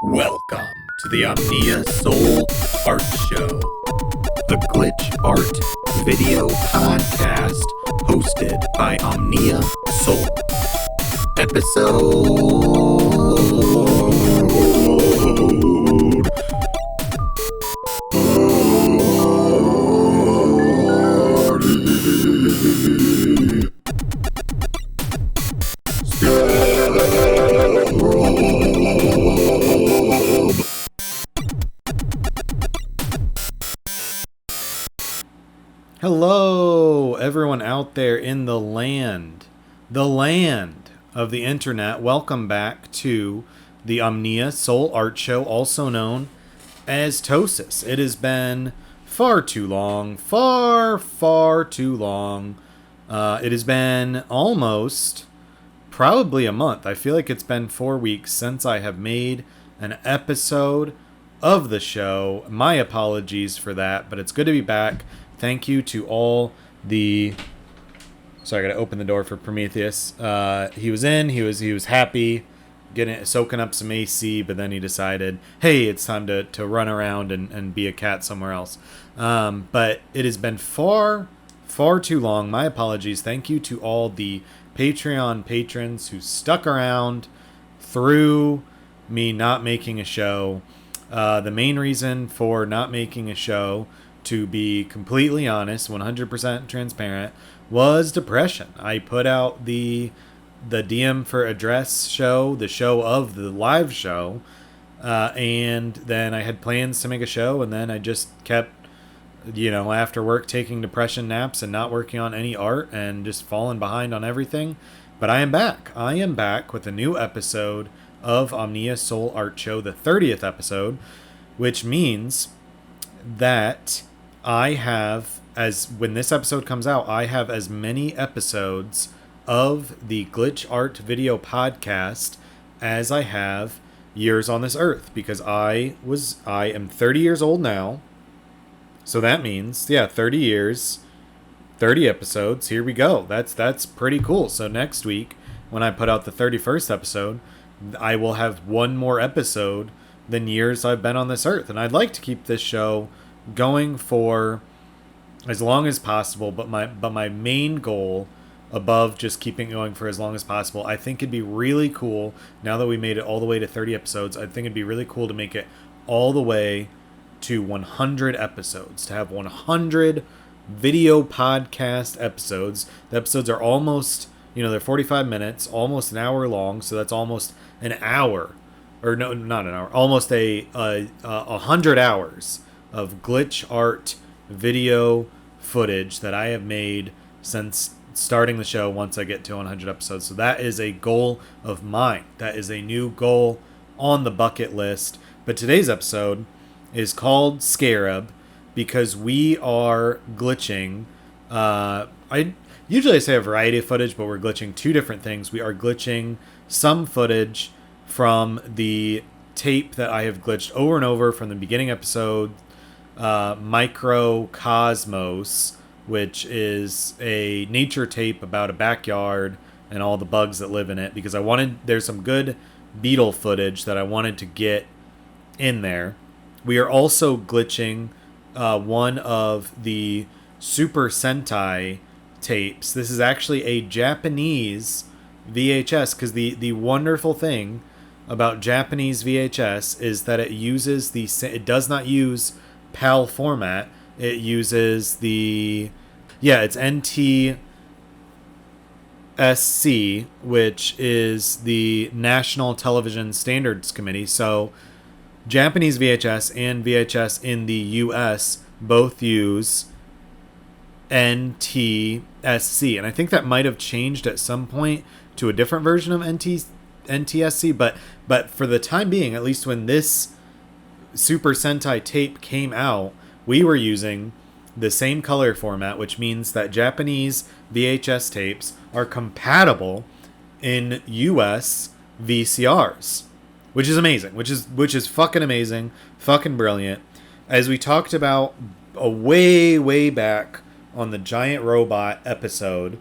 Welcome to the Omnia Sol Art Show, the glitch art video podcast hosted by Omnia Sol. Hello, everyone out there in the land of the internet. Welcome back to the Omnia Sol Art Show, also known as TOSAS. It has been far too long. It has been almost probably a month. I feel like it's been 4 weeks since I have made an episode of the show. My apologies for that, but it's good to be back. Thank you to all the... Sorry, I gotta open the door for Prometheus. He was happy, soaking up some AC, but then he decided, hey, it's time to run around and be a cat somewhere else. But it has been far too long. My apologies. Thank you to all the Patreon patrons who stuck around through me not making a show. The main reason for not making a show, to be completely honest, 100% transparent, was depression. I put out the DM for Address show, the show of the live show, and then I had plans to make a show, and then I just kept, after work taking depression naps and not working on any art and just falling behind on everything. But I am back. I am back with a new episode of Omnia Sol Art Show, the 30th episode, which means that I have, when this episode comes out, I have as many episodes of the Glitch Art video podcast as I have years on this earth, because I am 30 years old now. So that means, 30 years, 30 episodes. Here we go. That's pretty cool. So next week, when I put out the 31st episode, I will have one more episode than years I've been on this earth. And I'd like to keep this show going for as long as possible, but my main goal, above just keeping it going for as long as possible, I think it'd be really cool, now that we made it all the way to 30 episodes, I think it'd be really cool to make it all the way to 100 episodes, to have 100 video podcast episodes. The episodes are almost, they're 45 minutes, almost an hour long, so that's almost an hour, or no, not an hour, almost 100 hours of glitch art video footage that I have made since starting the show once I get to 100 episodes. So that is a goal of mine. That is a new goal on the bucket list. But today's episode is called Scarab because we are glitching. I usually say a variety of footage, but we're glitching two different things. We are glitching some footage from the tape that I have glitched over and over from the beginning episode, Microcosmos, which is a nature tape about a backyard and all the bugs that live in it, because there's some good beetle footage that I wanted to get in there. We are also glitching one of the Super Sentai tapes. This is actually a Japanese VHS, because the wonderful thing about Japanese VHS is that it does not use PAL format. It uses it's NTSC, which is the National Television Standards Committee. So Japanese VHS and VHS in the US both use NTSC, and I think that might have changed at some point to a different version of NTSC, but for the time being, at least when this Super Sentai tape came out, we were using the same color format, which means that Japanese VHS tapes are compatible in US VCRs, which is amazing, which is fucking amazing, fucking brilliant. As we talked about way back on the giant robot episode,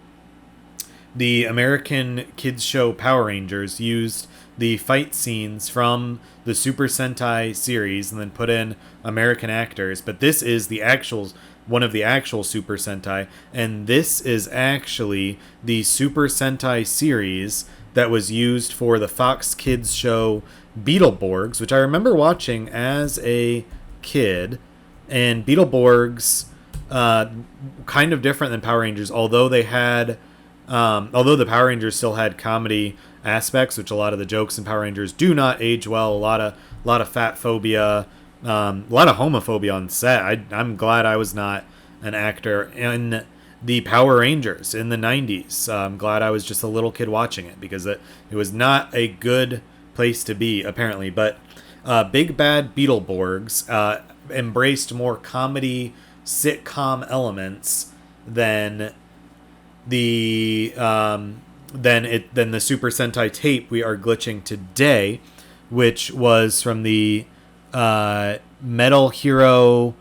the American kids show Power Rangers used the fight scenes from the Super Sentai series and then put in American actors, but this is the actual one of the actual Super Sentai, and this is actually the Super Sentai series that was used for the Fox Kids show Beetleborgs, which I remember watching as a kid. And Beetleborgs, kind of different than Power Rangers, although they had, although the Power Rangers still had comedy aspects, which a lot of the jokes in Power Rangers do not age well. A lot of fat phobia, a lot of homophobia on set. I'm glad I was not an actor in the Power Rangers in the 90s. I'm glad I was just a little kid watching it, because it was not a good place to be, apparently. But Big Bad Beetleborgs embraced more comedy sitcom elements than the than the Super Sentai tape we are glitching today, which was from the Metal Hero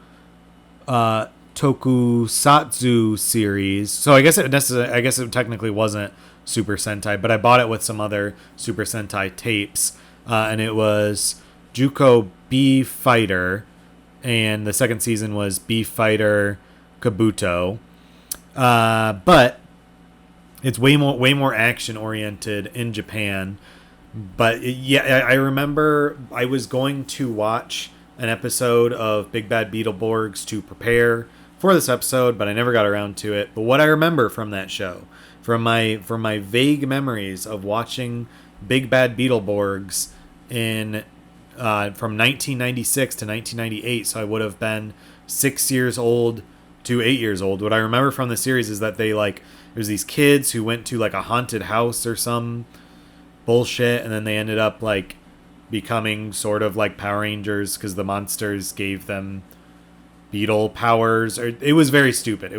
Tokusatsu series. So I guess it technically wasn't Super Sentai, but I bought it with some other Super Sentai tapes, and it was Juko B Fighter, and the second season was B Fighter Kabuto. But it's way more action oriented in Japan. But I remember I was going to watch an episode of Big Bad Beetleborgs to prepare for this episode, but I never got around to it. But what I remember from that show, from my vague memories of watching Big Bad Beetleborgs in from 1996 to 1998, so I would have been 6 years old to 8 years old. What I remember from the series is that there's these kids who went to like a haunted house or some bullshit, and then they ended up like becoming sort of like Power Rangers because the monsters gave them beetle powers. It was very stupid,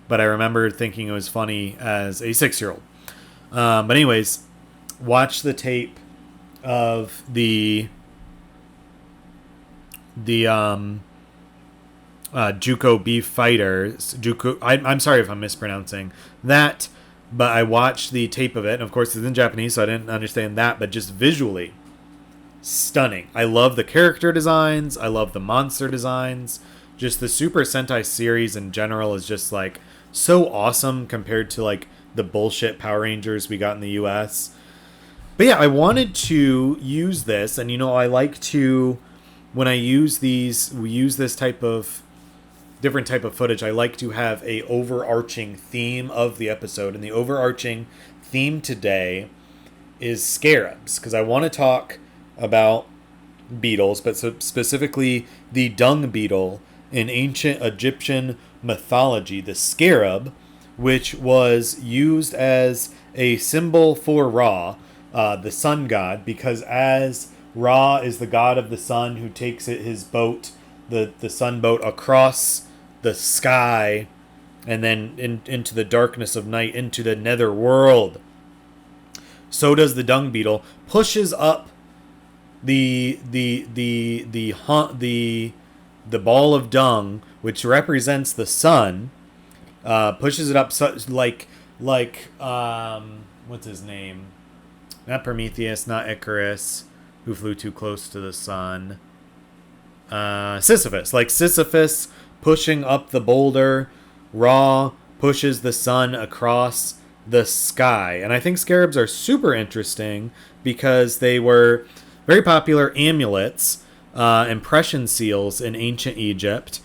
but I remember thinking it was funny as a 6-year-old. But anyways, watch the tape of the Juko Beef Fighters. I'm sorry if I'm mispronouncing that, but I watched the tape of it, and of course it's in Japanese, so I didn't understand that, but just visually, stunning. I love the character designs. I love the monster designs. Just the Super Sentai series in general is just like so awesome compared to like the bullshit Power Rangers we got in the US. But yeah, I wanted to use this, and I like to, when I use this type of different type of footage, I like to have a overarching theme of the episode, and the overarching theme today is scarabs, because I want to talk about beetles, but specifically the dung beetle in ancient Egyptian mythology, the scarab, which was used as a symbol for Ra, the sun god, because as Ra is the god of the sun who takes his boat, the sun boat, across the sky and then into the darkness of night, into the nether world, so does the dung beetle, pushes up the ball of dung, which represents the sun, pushes it up like what's his name? Not Prometheus, not Icarus, who flew too close to the sun. Sisyphus. Like Sisyphus pushing up the boulder, Ra pushes the sun across the sky. And I think scarabs are super interesting because they were very popular amulets, impression seals in ancient Egypt.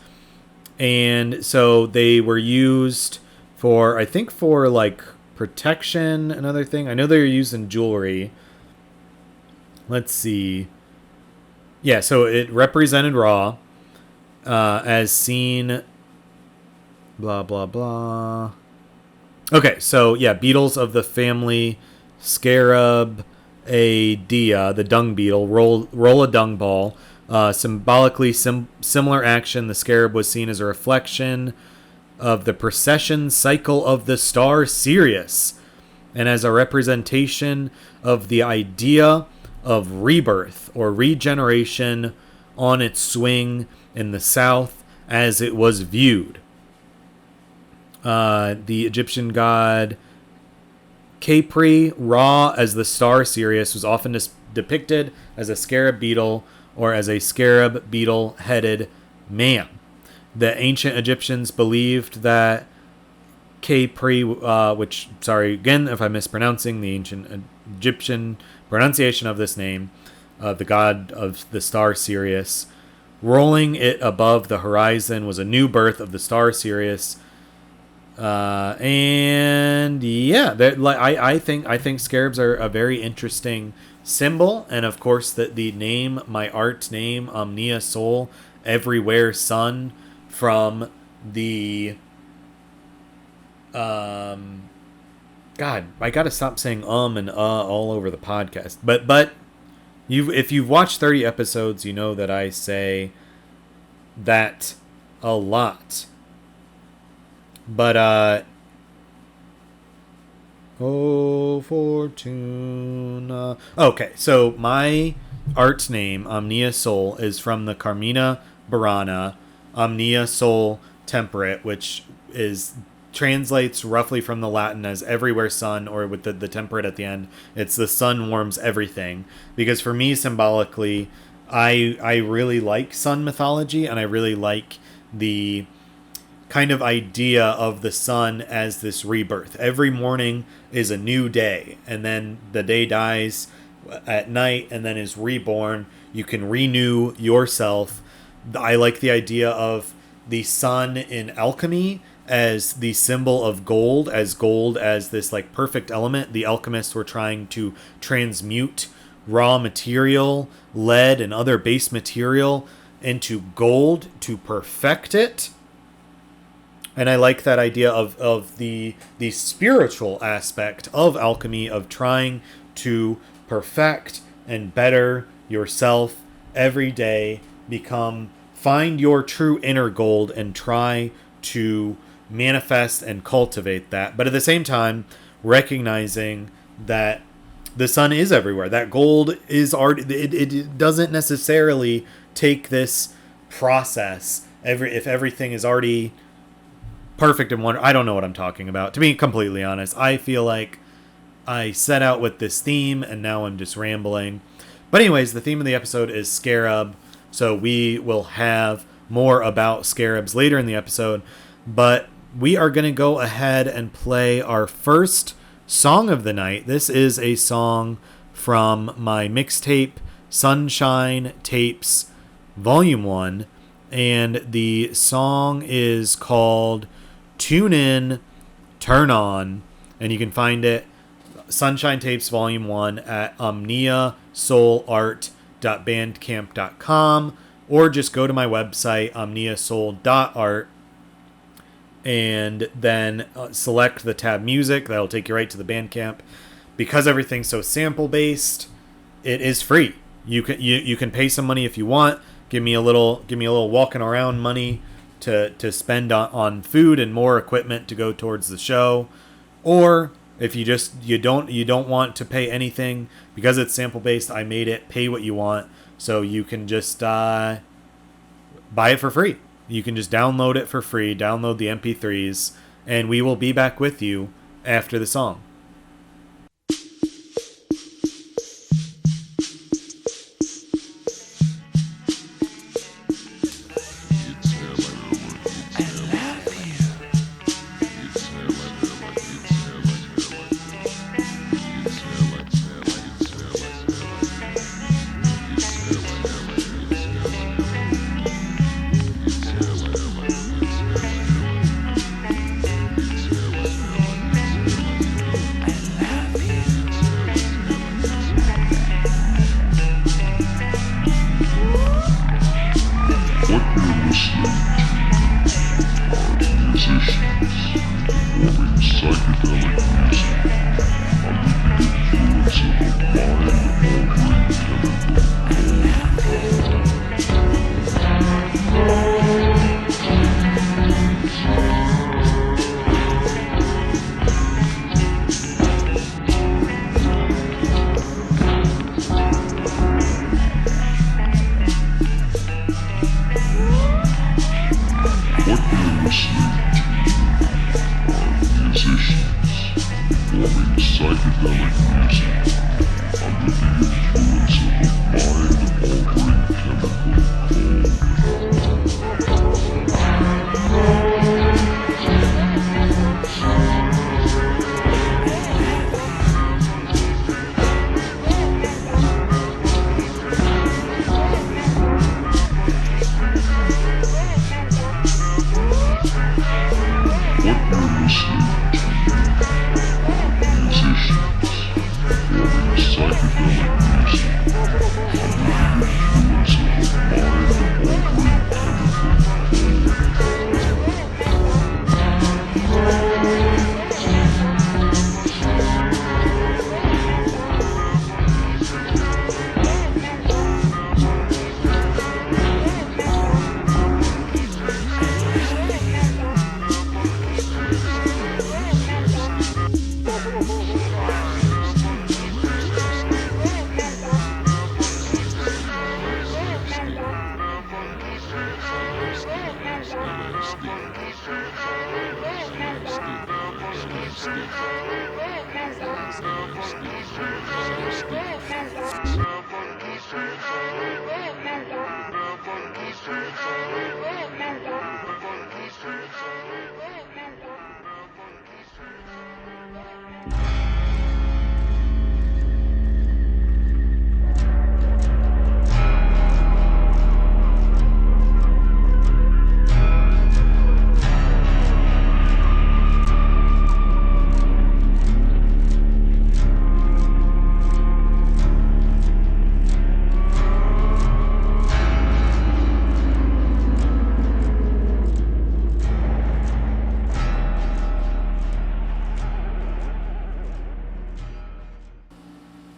And so they were used for, I think, for like protection, another thing. I know they were used in jewelry. Let's see. Yeah, so it represented Ra as seen, blah, blah, blah. Okay, so yeah, beetles of the family Scarab Aedea, the dung beetle, roll a dung ball. Symbolically similar action, the scarab was seen as a reflection of the precession cycle of the star Sirius, and as a representation of the idea of rebirth or regeneration on its swing in the south as it was viewed. The Egyptian god Capri Ra as the star Sirius was often depicted as a scarab beetle or as a scarab beetle headed man. The ancient Egyptians believed that Capri, which, sorry again if I'm mispronouncing the ancient Egyptian pronunciation of this name, the god of the star Sirius, rolling it above the horizon was a new birth of the star Sirius. And yeah, I think scarabs are a very interesting symbol, and of course the name, my art name, Omnia Sol, everywhere sun, from the God, I gotta stop saying and all over the podcast. But if you've watched 30 episodes, you know that I say that a lot. But oh Fortuna. Okay, so my art name, Omnia Sol, is from the Carmina Burana, Omnia Sol Temperate, which translates roughly from the Latin as everywhere sun, or with the temperate at the end. It's the sun warms everything. Because for me, symbolically, I really like sun mythology, and I really like the kind of idea of the sun as this rebirth. Every morning is a new day, and then the day dies at night and then is reborn. You can renew yourself. I like the idea of the sun in alchemy as the symbol of gold as this like perfect element. The alchemists were trying to transmute raw material, lead and other base material, into gold to perfect it. And I like that idea of the spiritual aspect of alchemy, of trying to perfect and better yourself every day, find your true inner gold and try to manifest and cultivate that. But at the same time, recognizing that the sun is everywhere. That gold is art. It doesn't necessarily take this process. If everything is already perfect and wonderful, I don't know what I'm talking about. To be completely honest, I feel like I set out with this theme and now I'm just rambling. But anyways, the theme of the episode is Scarab. So we will have more about scarabs later in the episode. But we are going to go ahead and play our first song of the night. This is a song from my mixtape, Sunshine Tapes Volume 1. And the song is called Tune In, Turn On. And you can find it, Sunshine Tapes Volume 1, at omniasol.art.bandcamp.com, or just go to my website, omniasol.art, and then select the tab music. That'll take you right to the Bandcamp. Because everything's so sample based, it is free. You can pay some money if you want. Give me a little walking around money to spend on food and more equipment to go towards the show. Or if you don't want to pay anything, because it's sample based, I made it pay what you want, so you can just buy it for free. You can just download it for free, download the MP3s, and we will be back with you after the song.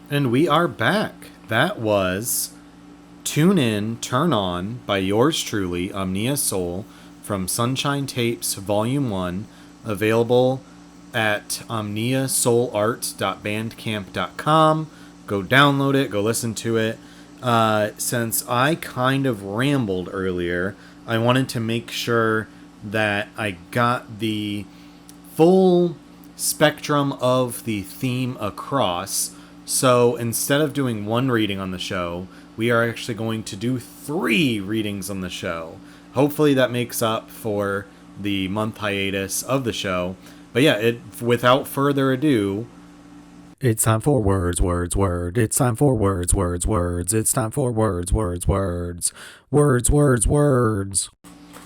And we are back. That was Tune In, Turn On by yours truly, Omnia Sol, from Sunshine Tapes Volume 1, available at omniasol.art.bandcamp.com. Go download it, go listen to it. Since I kind of rambled earlier, I wanted to make sure that I got the full spectrum of the theme across. So instead of doing one reading on the show, we are actually going to do 3 readings on the show. Hopefully that makes up for the month hiatus of the show. But yeah, without further ado, it's time for words. It's time for words. It's time for words.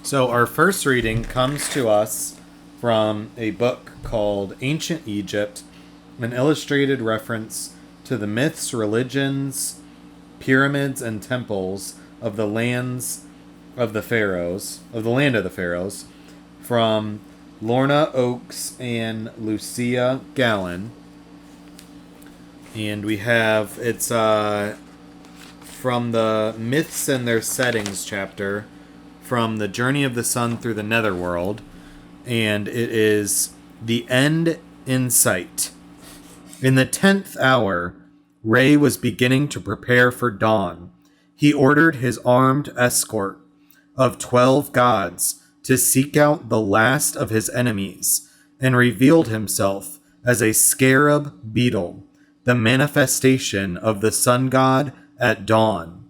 So our first reading comes to us from a book called Ancient Egypt, an illustrated reference to the myths, religions, pyramids, and temples of the lands of the pharaohs, from Lorna Oakes and Lucia Gallen. And we have, it's from the Myths and Their Settings chapter, from the Journey of the Sun Through the Netherworld, and it is The End in Sight. In the 10th hour, Ray was beginning to prepare for dawn. He ordered his armed escort of 12 gods to seek out the last of his enemies, and revealed himself as a scarab beetle, the manifestation of the sun god at dawn.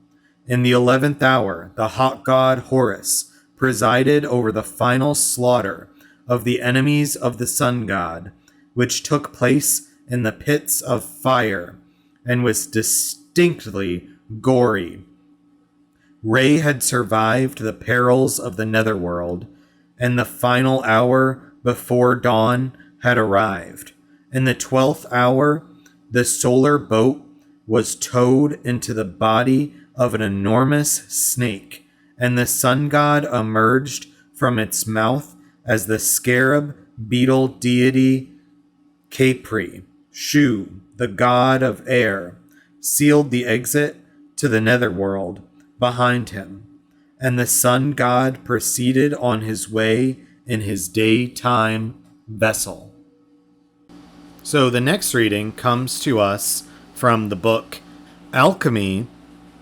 In the 11th hour, the hawk god Horus presided over the final slaughter of the enemies of the sun god, which took place in the pits of fire and was distinctly gory. Ray had survived the perils of the netherworld, and the final hour before dawn had arrived. In the 12th hour, the solar boat was towed into the body of an enormous snake, and the sun god emerged from its mouth as the scarab beetle deity Capri. Shu, the god of air, sealed the exit to the netherworld behind him, and the sun god proceeded on his way in his daytime vessel. So the next reading comes to us from the book Alchemy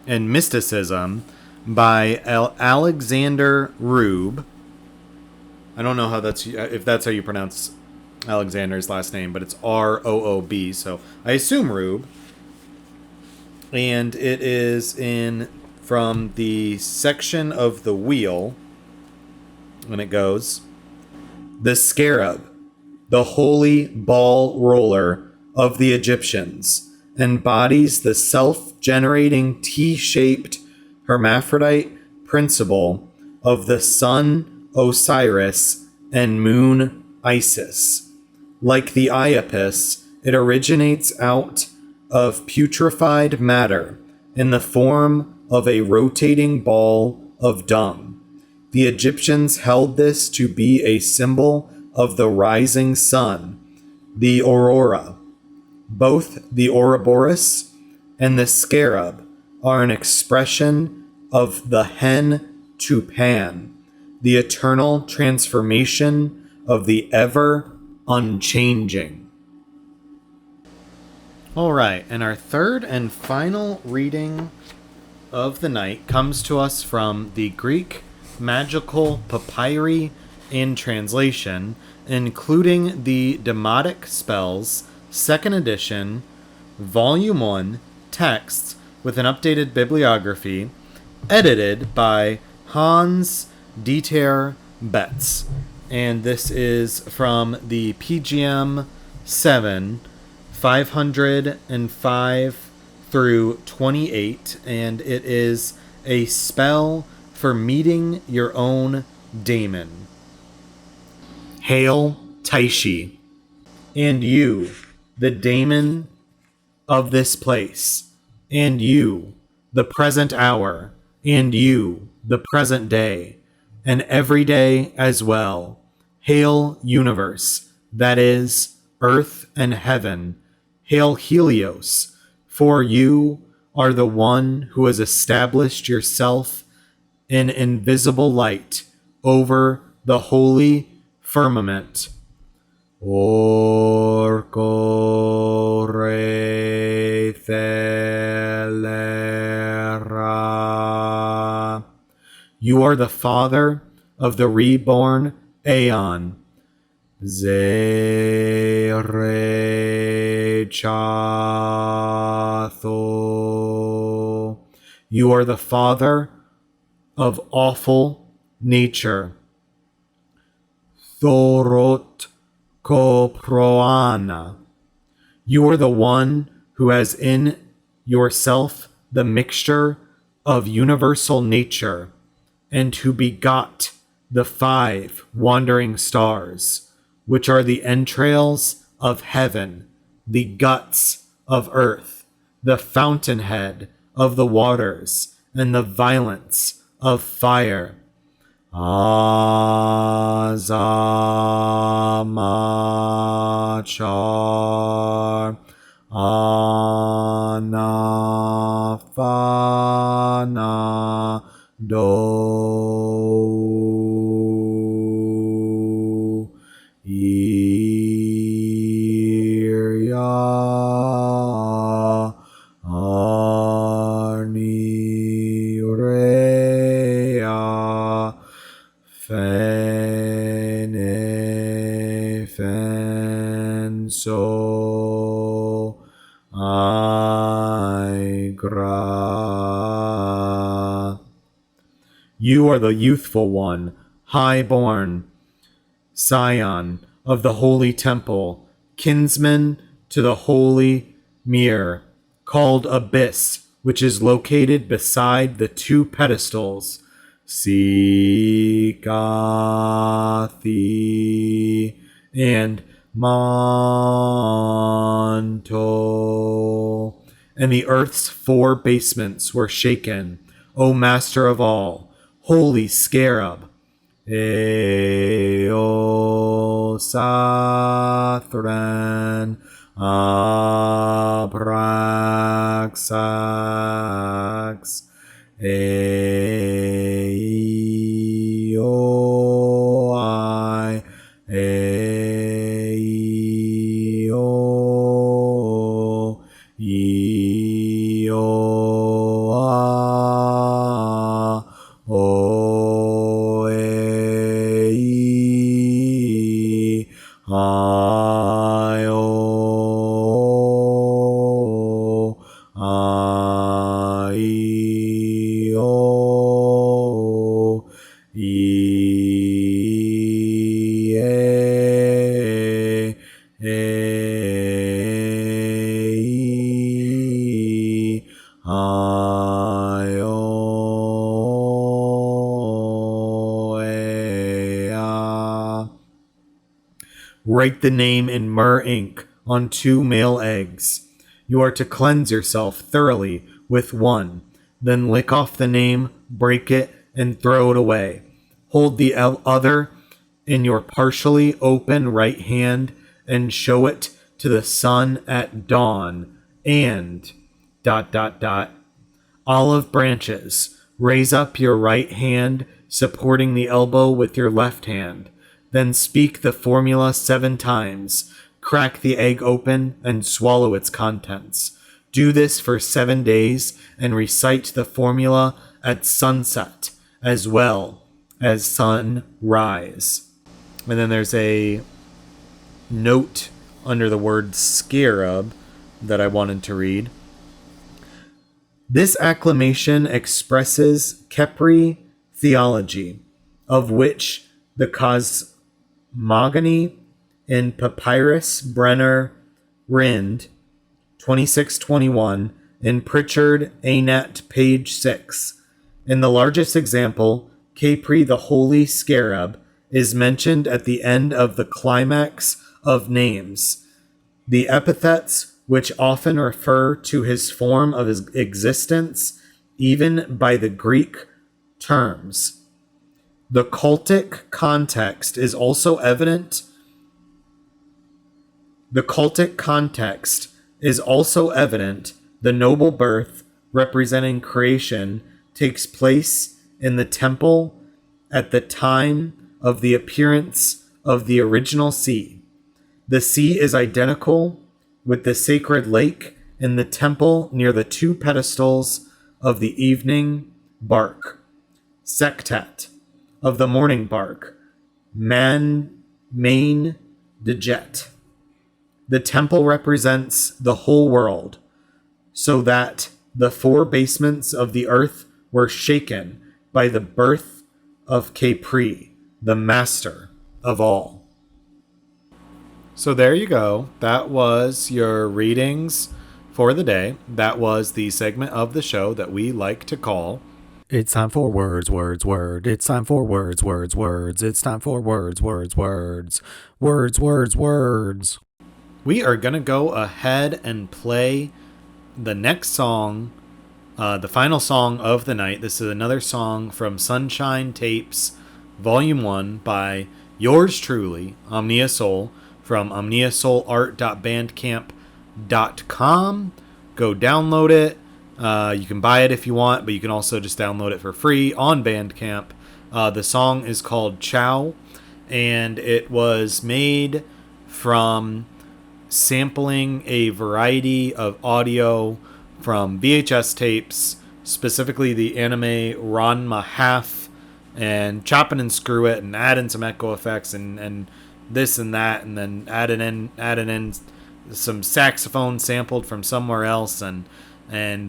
and Mysticism by Alexander Roob. I don't know if that's how you pronounce Alexander's last name, but it's Roob, so I assume Roob. And it is from the section of the wheel, and it goes, "The Scarab, the holy ball roller of the Egyptians, embodies the self-generating T-shaped hermaphrodite principle of the sun Osiris and moon Isis. Like the Iapis, it originates out of putrefied matter in the form of a rotating ball of dung. The Egyptians held this to be a symbol of the rising sun, the aurora. Both the Ouroboros and the Scarab are an expression of the hen to pan, the eternal transformation of the ever unchanging." All right, and our third and final reading of the night comes to us from the Greek magical papyri in translation, including the demotic spells 2nd edition, Volume 1, texts with an updated bibliography, edited by Hans Dieter Betz. And this is from the PGM 7, 505 through 28, and it is a spell for meeting your own daemon. Hail, Taishi, and you, the daemon of this place, and you, the present hour, and you, the present day, and every day as well. Hail, universe, that is, earth and heaven. Hail, Helios, for you are the one who has established yourself in invisible light over the holy firmament. Orco re thelera. You are the father of the reborn Aeon. Zere chatho. You are the father of awful nature. Thorot koproana. You are the one who has in yourself the mixture of universal nature, and who begot the 5 wandering stars, which are the entrails of heaven, the guts of earth, the fountainhead of the waters, and the violence of fire. Azamachar anafana do irya arnirea fenefenso igra. You are the youthful one, high-born, scion of the holy temple, kinsman to the holy mirror, called Abyss, which is located beside the 2 pedestals, Sikathi and Manto. And the earth's 4 basements were shaken, O master of all, holy Scarab. Eosathran abraxax eoi eio eioa oei aio aio ie ei aio ea. Write the name in myrrh ink on 2 male eggs. You are to cleanse yourself thoroughly with 1, then lick off the name, break it, and throw it away. Hold the other in your partially open right hand and show it to the sun at dawn, and ... olive branches. Raise up your right hand, supporting the elbow with your left hand. Then speak the formula 7 times. Crack the egg open and swallow its contents. Do this for 7 days and recite the formula at sunset as well as sunrise. And then there's a note under the word scarab that I wanted to read. This acclamation expresses Khepri theology, of which the cosmogony in Papyrus Brenner Rind 2621 in Pritchard Anet page 6. In the largest example, Khepri the Holy Scarab is mentioned at the end of the climax of names. The epithets, which often refer to his form of his existence, even by the Greek terms. The cultic context is also evident. The noble birth, representing creation, takes place in the temple at the time of the appearance of the original sea. The sea is identical with the sacred lake in the temple near the two pedestals of the evening bark, sectet of the morning bark, main dejet. The temple represents the whole world, so that the four basements of the earth were shaken by the birth of Khepri, the master of all. So there you go. That was your readings for the day. That was the segment of the show that we like to call It's Time for Words, Words, Word. It's time for Words, Words, Words. It's time for Words, Words, Words. Words, Words, Words. We are going to go ahead and play the next song, the final song of the night. This is another song from Sunshine Tapes, Volume 1 by yours truly, Omnia Sol, from omniasol.art.bandcamp.com. Go download it. You can buy it if you want, but you can also just download it for free on Bandcamp. The song is called Ciao, and it was made from sampling a variety of audio from VHS tapes, specifically the anime Ranma Half, and chopping and screw it and adding some echo effects and this and that, and then adding in some saxophone sampled from somewhere else, and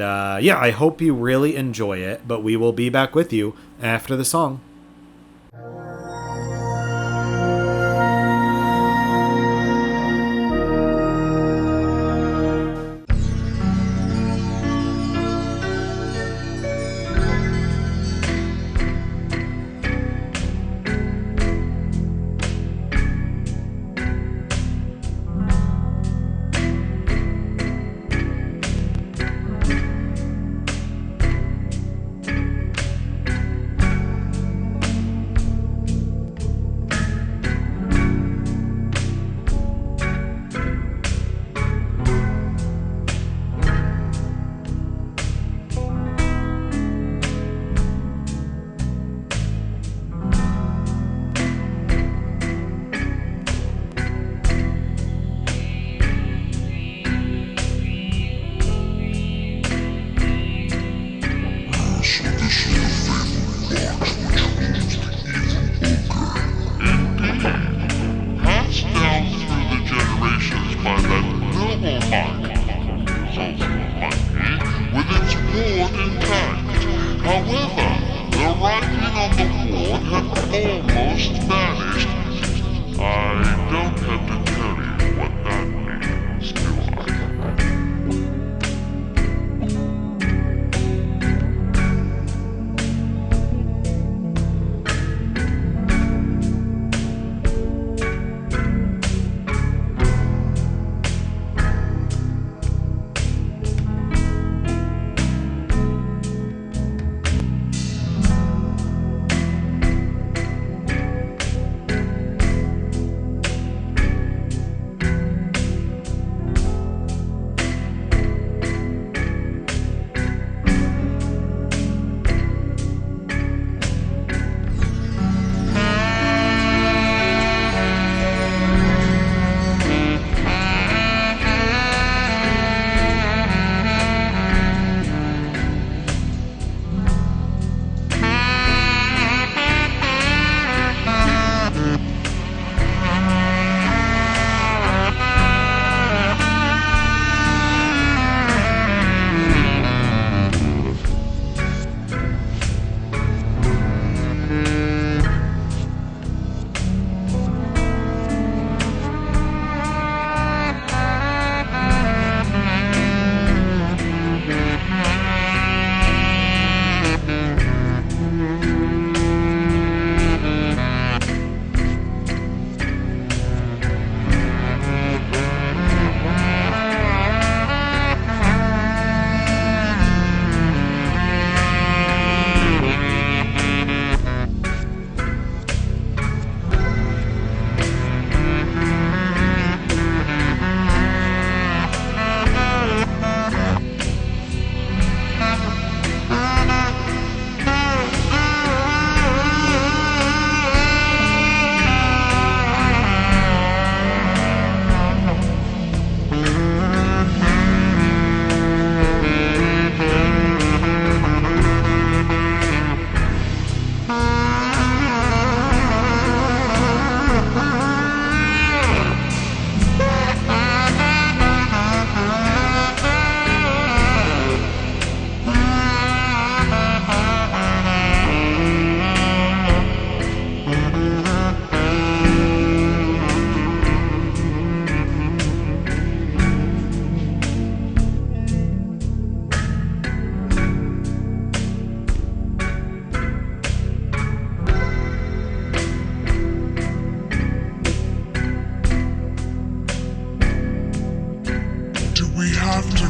I hope you really enjoy it, but we will be back with you after the song.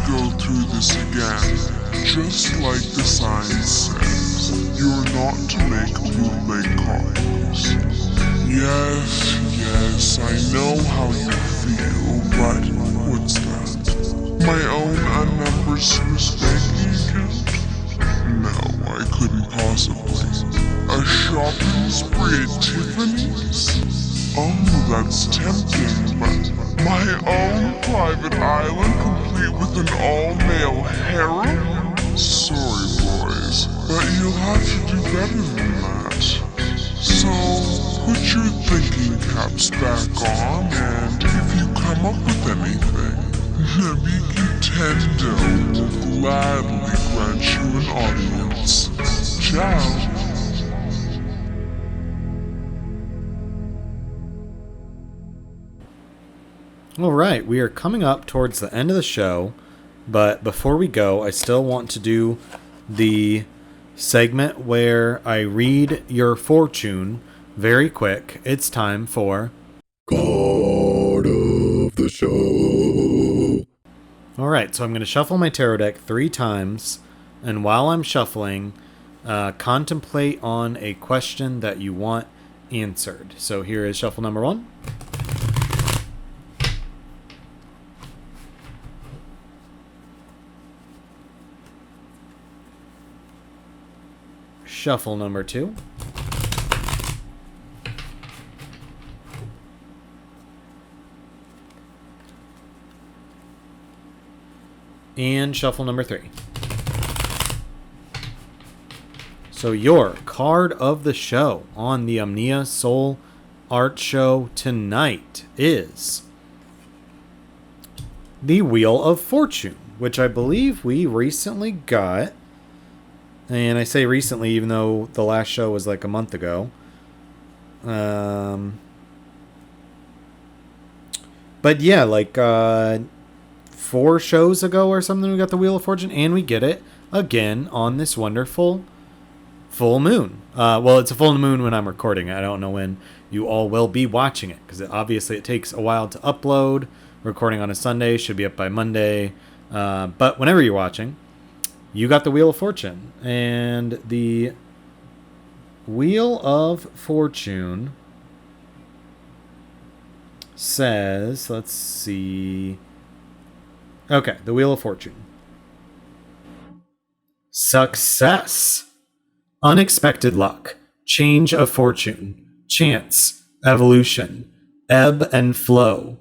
go through this again. Just like the sign says, you're not to make bootleg copies. Yes, I know how you feel, but what's that? My own unnumbered Swiss banking account? No, I couldn't possibly. A shopping spree at Tiffany's? Oh, that's tempting, but my own private island complete with an all-male harem? Sorry, boys, but you'll have to do better than that. So, put your thinking caps back on, and if you come up with anything, Nabiki Tendo will gladly grant you an audience. Ciao. All right, we are coming up towards the end of the show, but before we go, I still want to do the segment where I read your fortune very quick. It's time for God of the Show. All right, so I'm going to shuffle my tarot deck 3 times, and while I'm shuffling, contemplate on a question that you want answered. So here is shuffle number 1. Shuffle number 2. And shuffle number 3. So your card of the show on the Omnia Sol art show tonight is the Wheel of Fortune, which I believe we recently got. And I say recently, even though the last show was like a month ago. But yeah, like 4 shows ago or something, we got the Wheel of Fortune, and we get it again on this wonderful full moon. Well, it's a full moon when I'm recording it. I don't know when you all will be watching it, because obviously it takes a while to upload. Recording on a Sunday, should be up by Monday. But whenever you're watching, you got the Wheel of Fortune. And the Wheel of Fortune says, let's see. Okay, the Wheel of Fortune. Success. Unexpected luck. Change of fortune. Chance. Evolution. Ebb and flow.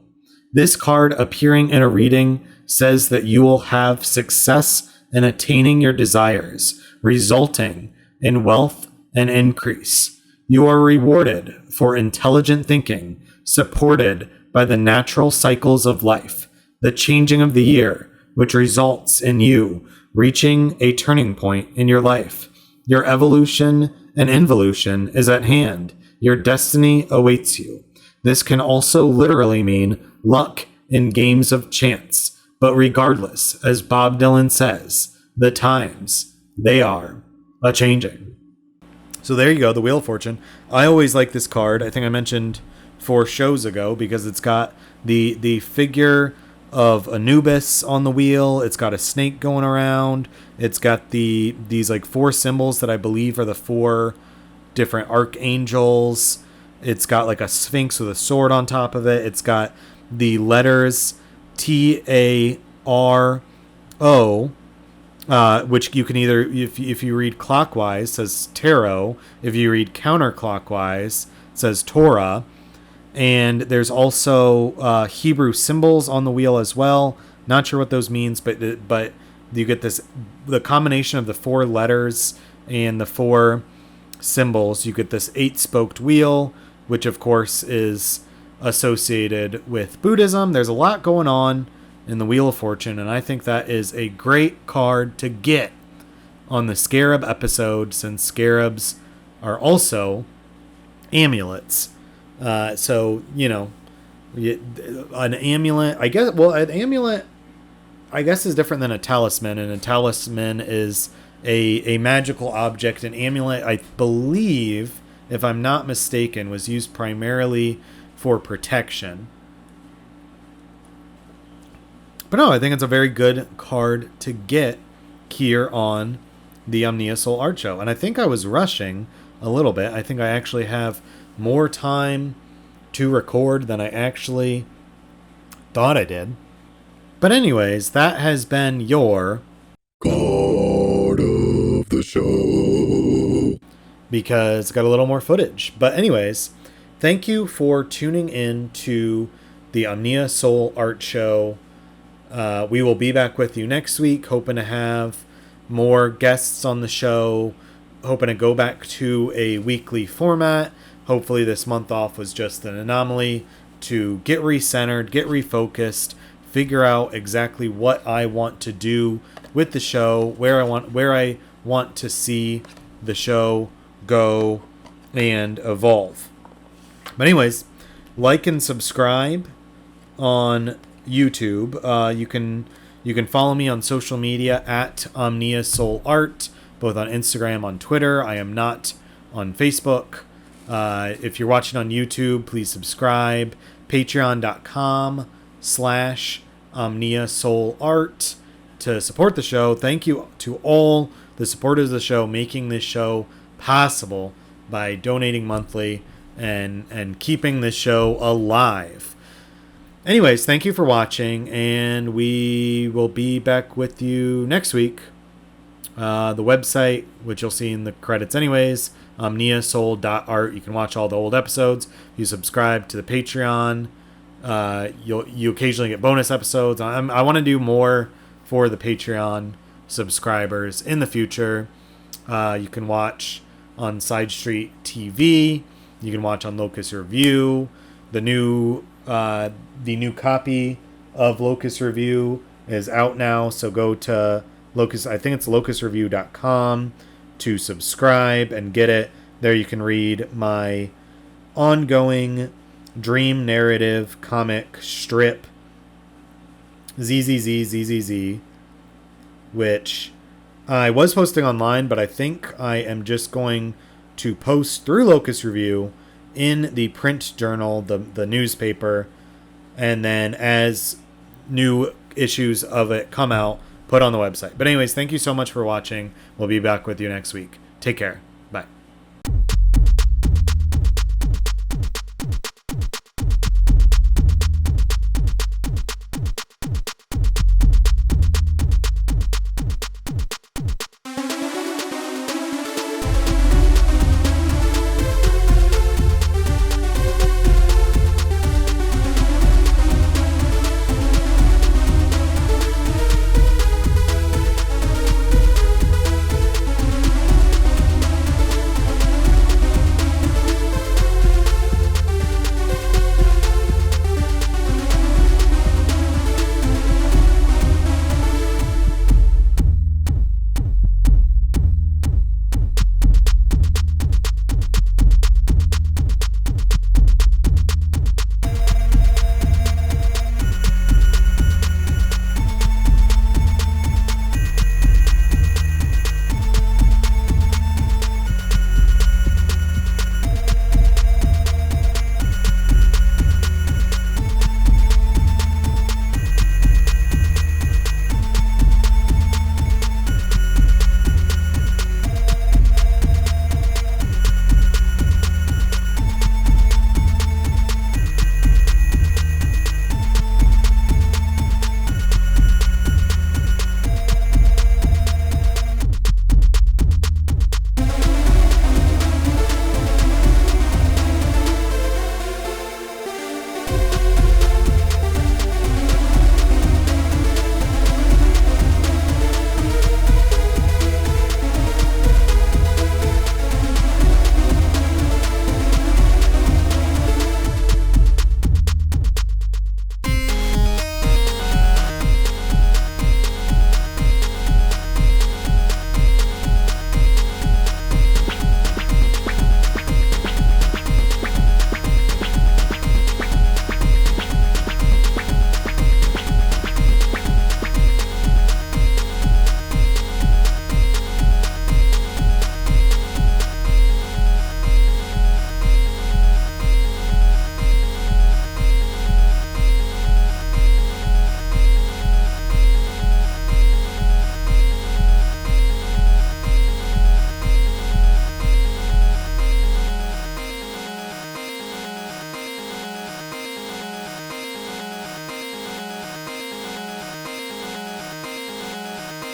This card appearing in a reading says that you will have success in attaining your desires, resulting in wealth and increase. You are rewarded for intelligent thinking, supported by the natural cycles of life, the changing of the year, which results in you reaching a turning point in your life. Your evolution and involution is at hand. Your destiny awaits you. This can also literally mean luck in games of chance. But regardless, as Bob Dylan says, the times, they are a-changing. So there you go, the Wheel of Fortune. I always like this card. I think I mentioned 4 shows ago, because it's got the figure of Anubis on the wheel. It's got a snake going around. It's got these like 4 symbols that I believe are the 4 different archangels. It's got like a sphinx with a sword on top of it. It's got the letters TARO, which you can either, if you read clockwise, says tarot. If you read counterclockwise, it says Torah. And there's also Hebrew symbols on the wheel as well. Not sure what those means, but you get the combination of the 4 letters and the 4 symbols. You get this 8-spoked wheel, which of course is associated with Buddhism. There's a lot going on in the Wheel of Fortune, and I think that is a great card to get on the Scarab episode, since scarabs are also amulets. So, you know, an amulet, I guess, well, an amulet, I guess, is different than a talisman, and a talisman is a magical object. An amulet, I believe, if I'm not mistaken, was used primarily for protection. But no, I think it's a very good card to get here on the Omnia Sol Art Show. And I think I was rushing a little bit. I think I actually have more time to record than I actually thought I did. But anyways, that has been your Card of the show. Because it's got a little more footage. But anyways, thank you for tuning in to the Omnia Sol Art Show. We will be back with you next week, hoping to have more guests on the show, hoping to go back to a weekly format. Hopefully this month off was just an anomaly to get recentered, get refocused, figure out exactly what I want to do with the show, where I want to see the show go and evolve. But anyways, like and subscribe on YouTube. You can follow me on social media at Omnia Sol Art, both on Instagram, on Twitter. I am not on Facebook. If you're watching on YouTube, please subscribe. Patreon.com/OmniaSolArt to support the show. Thank you to all the supporters of the show, making this show possible by donating monthly and keeping this show alive. Anyways, thank you for watching, and we will be back with you next week. The website, which you'll see in the credits anyways, omniasol.art. You can watch all the old episodes. You subscribe to the Patreon. You occasionally get bonus episodes. I want to do more for the Patreon subscribers in the future. You can watch on Side Street TV. You can watch on Locus Review. The new copy of Locus Review is out now, so go to Locus. I think it's locusreview.com to subscribe and get it. There you can read my ongoing dream narrative comic strip ZZZ, which I was posting online, but I think I am just going to post through Locus Review in the print journal, the newspaper, and then as new issues of it come out, put on the website. But anyways, thank you so much for watching. We'll be back with you next week. Take care.